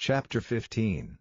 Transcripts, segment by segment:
Chapter 15.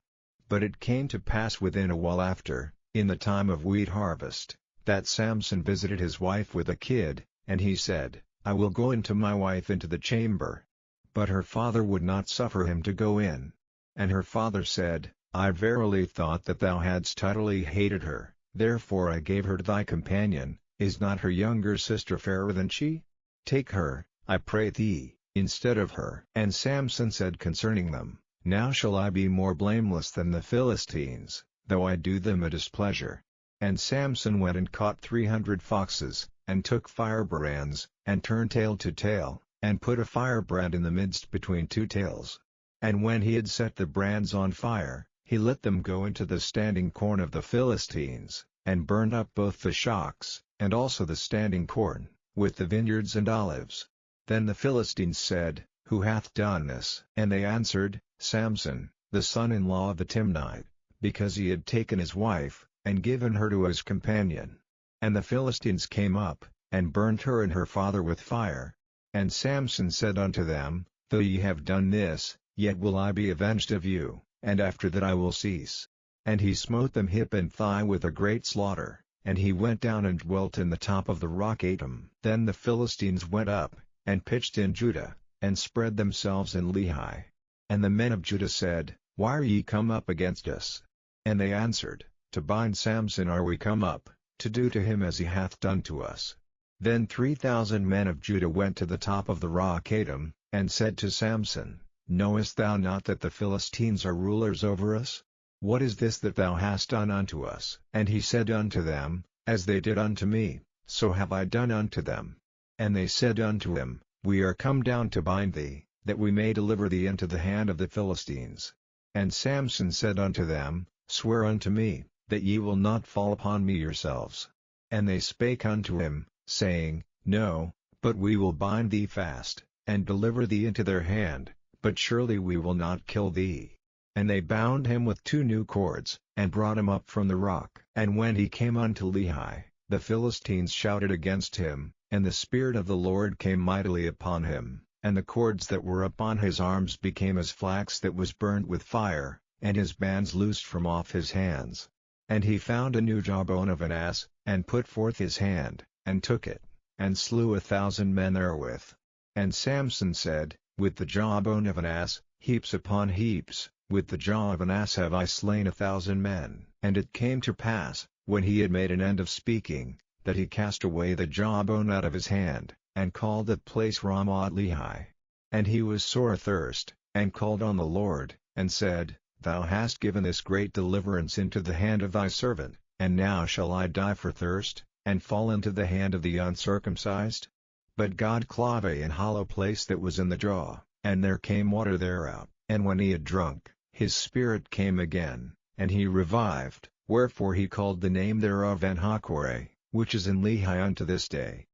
But it came to pass within a while after, in the time of wheat harvest, that Samson visited his wife with a kid, and he said, I will go into my wife into the chamber. But her father would not suffer him to go in. And her father said, I verily thought that thou hadst utterly hated her, therefore I gave her to thy companion. Is not her younger sister fairer than she? Take her, I pray thee, instead of her. And Samson said concerning them, Now shall I be more blameless than the Philistines, though I do them a displeasure. And Samson went and caught 300 foxes, and took firebrands, and turned tail to tail, and put a firebrand in the midst between two tails. And when he had set the brands on fire, he let them go into the standing corn of the Philistines, and burned up both the shocks, and also the standing corn, with the vineyards and olives. Then the Philistines said, Who hath done this? And they answered, Samson, the son-in-law of the Timnite, because he had taken his wife, and given her to his companion. And the Philistines came up, and burnt her and her father with fire. And Samson said unto them, Though ye have done this, yet will I be avenged of you, and after that I will cease. And he smote them hip and thigh with a great slaughter, and he went down and dwelt in the top of the rock Etam. Then the Philistines went up, and pitched in Judah, and spread themselves in Lehi. And the men of Judah said, Why are ye come up against us? And they answered, To bind Samson are we come up, to do to him as he hath done to us. Then 3,000 men of Judah went to the top of the rock Etam, and said to Samson, Knowest thou not that the Philistines are rulers over us? What is this that thou hast done unto us? And he said unto them, As they did unto me, so have I done unto them. And they said unto him, We are come down to bind thee, that we may deliver thee into the hand of the Philistines. And Samson said unto them, Swear unto me, that ye will not fall upon me yourselves. And they spake unto him, saying, No, but we will bind thee fast, and deliver thee into their hand, but surely we will not kill thee. And they bound him with 2 new cords, and brought him up from the rock. And when he came unto Lehi, the Philistines shouted against him, and the Spirit of the Lord came mightily upon him, and the cords that were upon his arms became as flax that was burnt with fire, and his bands loosed from off his hands. And he found a new jawbone of an ass, and put forth his hand, and took it, and slew 1,000 men therewith. And Samson said, With the jawbone of an ass, heaps upon heaps, with the jaw of an ass have I slain 1,000 men. And it came to pass, when he had made an end of speaking, that he cast away the jawbone out of his hand, and called that place Ramoth Lehi. And he was sore athirst, and called on the Lord, and said, Thou hast given this great deliverance into the hand of thy servant, and now shall I die for thirst, and fall into the hand of the uncircumcised? But God clave an hollow place that was in the jaw, and there came water thereout, and when he had drunk, his spirit came again, and he revived, wherefore he called the name thereof En-Hakkore, which is in Lehi unto this day.